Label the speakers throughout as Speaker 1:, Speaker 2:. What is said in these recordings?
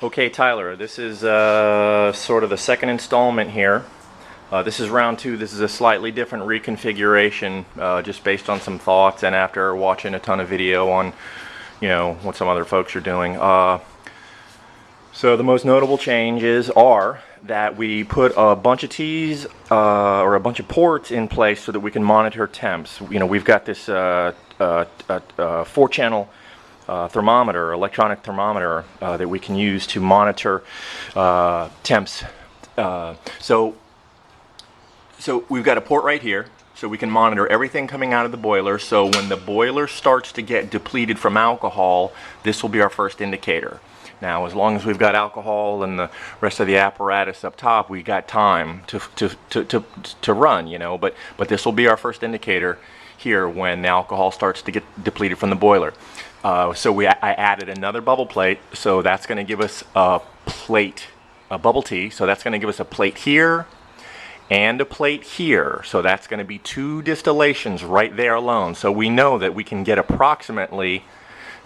Speaker 1: Okay, Tyler, this is sort of the second installment here. This is round two. This is a slightly different reconfiguration, just based on some thoughts and after watching a ton of video on, what some other folks are doing. So the most notable changes are that we put a bunch of T's or a bunch of ports in place so that we can monitor temps. We've got this 4-channel thermometer, electronic thermometer, that we can use to monitor temps. So we've got a port right here, so we can monitor everything coming out of the boiler. So when the boiler starts to get depleted from alcohol, this will be our first indicator. Now, as long as we've got alcohol and the rest of the apparatus up top, we got time to run, but this will be our first indicator here when the alcohol starts to get depleted from the boiler. So I added another bubble plate, so that's going to give us a plate, a bubble T, so that's going to give us a plate here and a plate here. So that's going to be 2 distillations right there alone. So we know that we can get approximately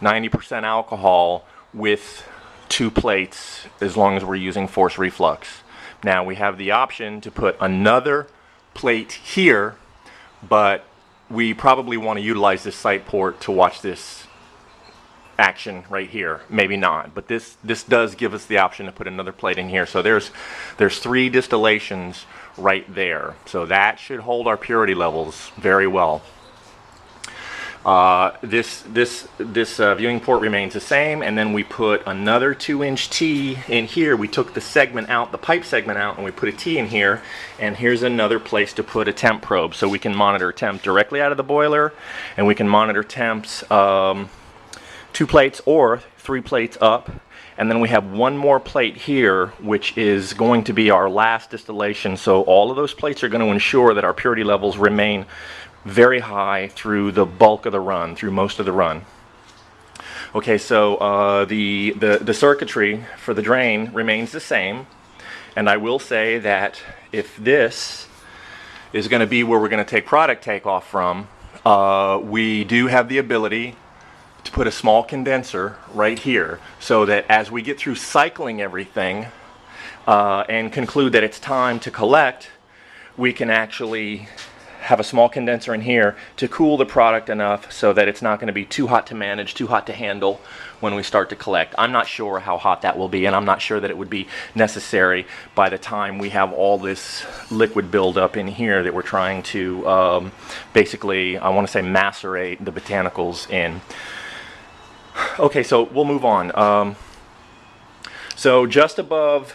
Speaker 1: 90% alcohol with 2 plates as long as we're using forced reflux. Now we have the option to put another plate here, but we probably want to utilize this sight port to watch this action right here. Maybe not, but this does give us the option to put another plate in here. So there's 3 distillations right there. So that should hold our purity levels very well. This viewing port remains the same, and then we put another 2-inch T in here. We took the segment out, the pipe segment out, and we put a T in here, and here's another place to put a temp probe, so we can monitor temp directly out of the boiler, and we can monitor temps 2 plates or 3 plates up. And then we have 1 more plate here, which is going to be our last distillation. So all of those plates are going to ensure that our purity levels remain very high through the bulk of the run, through most of the run. Okay, so the circuitry for the drain remains the same. And I will say that if this is going to be where we're going to take product takeoff from, we do have the ability to put a small condenser right here, so that as we get through cycling everything and conclude that it's time to collect, we can actually have a small condenser in here to cool the product enough so that it's not going to be too hot to manage, too hot to handle when we start to collect. I'm not sure how hot that will be, and I'm not sure that it would be necessary by the time we have all this liquid buildup in here that we're trying to basically, I want to say, macerate the botanicals in. Okay, so we'll move on. So just above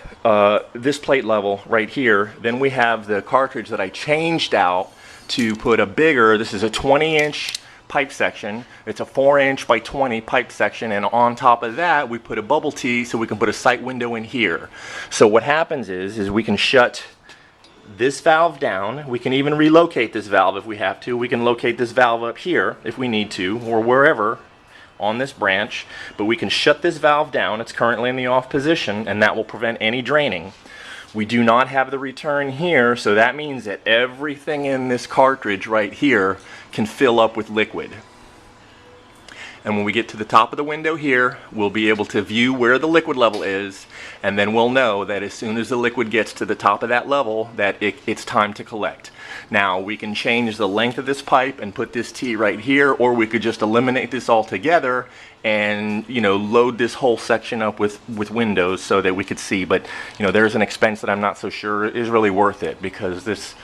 Speaker 1: this plate level right here, then we have the cartridge that I changed out to put a bigger, this is a 20-inch pipe section. It's a 4-inch by 20 pipe section, and on top of that we put a bubble T so we can put a sight window in here. So what happens is we can shut this valve down. We can even relocate this valve if we have to. We can locate this valve up here if we need to, or wherever on this branch, but we can shut this valve down. It's currently in the off position, and that will prevent any draining. We do not have the return here, so that means that everything in this cartridge right here can fill up with liquid. And when we get to the top of the window here, we'll be able to view where the liquid level is, and then we'll know that as soon as the liquid gets to the top of that level, that it's time to collect. Now, we can change the length of this pipe and put this T right here, or we could just eliminate this altogether and load this whole section up with windows so that we could see. But there's an expense that I'm not so sure is really worth it, because this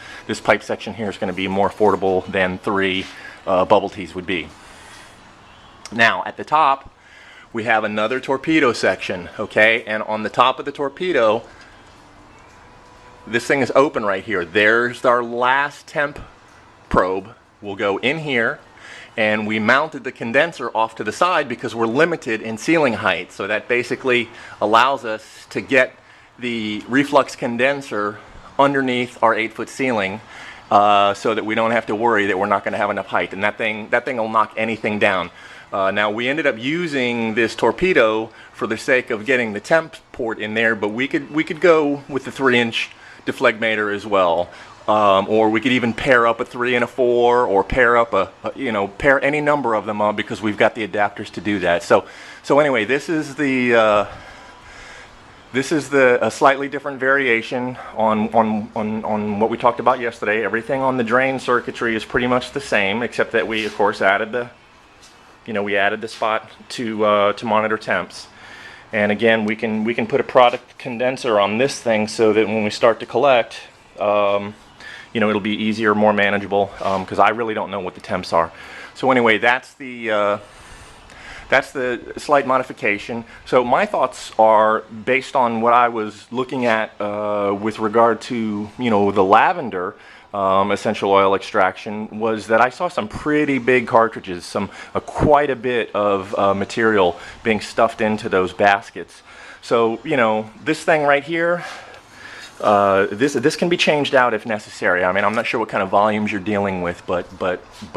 Speaker 1: pipe section here is going to be more affordable than 3 bubble T's would be. Now, at the top, we have another torpedo section, okay? And on the top of the torpedo, this thing is open right here. There's our last temp probe. We'll go in here, and we mounted the condenser off to the side because we're limited in ceiling height. So that basically allows us to get the reflux condenser underneath our 8-foot ceiling, so that we don't have to worry that we're not going to have enough height. And that thing will knock anything down. Now, we ended up using this torpedo for the sake of getting the temp port in there, but we could go with the 3-inch deflegmator as well, or we could even pair up a 3 and a 4, or pair up pair any number of them up, because we've got the adapters to do that. So anyway, this is the This is a slightly different variation on what we talked about yesterday. Everything on the drain circuitry is pretty much the same, except that we of course added the, we added the spot to monitor temps. And again, we can put a product condenser on this thing so that when we start to collect, it'll be easier, more manageable, because I really don't know what the temps are. So anyway, that's the slight modification. So my thoughts are based on what I was looking at with regard to, the lavender essential oil extraction, was that I saw some pretty big cartridges, quite a bit of material being stuffed into those baskets. So, this thing right here, this can be changed out if necessary. I mean, I'm not sure what kind of volumes you're dealing with, but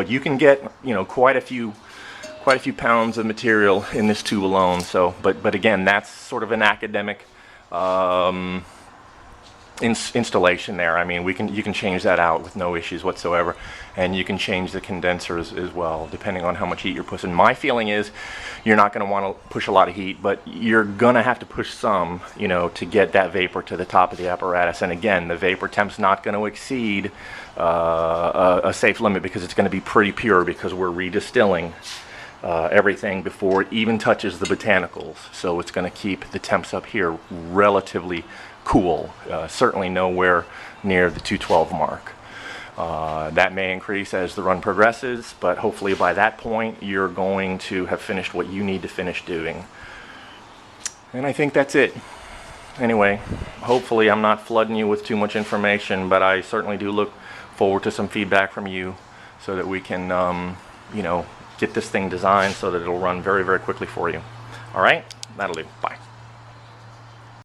Speaker 1: you can get, quite a few pounds of material in this tube alone. So, but again, that's sort of an academic installation there. I mean, you can change that out with no issues whatsoever, and you can change the condensers as well, depending on how much heat you're pushing. My feeling is you're not going to want to push a lot of heat, but you're going to have to push some, to get that vapor to the top of the apparatus. And again, the vapor temp's not going to exceed a safe limit, because it's going to be pretty pure, because we're redistilling everything before it even touches the botanicals. So it's going to keep the temps up here relatively cool, certainly nowhere near the 212 mark. That may increase as the run progresses, but hopefully by that point you're going to have finished what you need to finish doing. And I think that's it. Anyway, hopefully I'm not flooding you with too much information, but I certainly do look forward to some feedback from you so that we can, get this thing designed so that it'll run very, very quickly for you. All right, that'll do. Bye.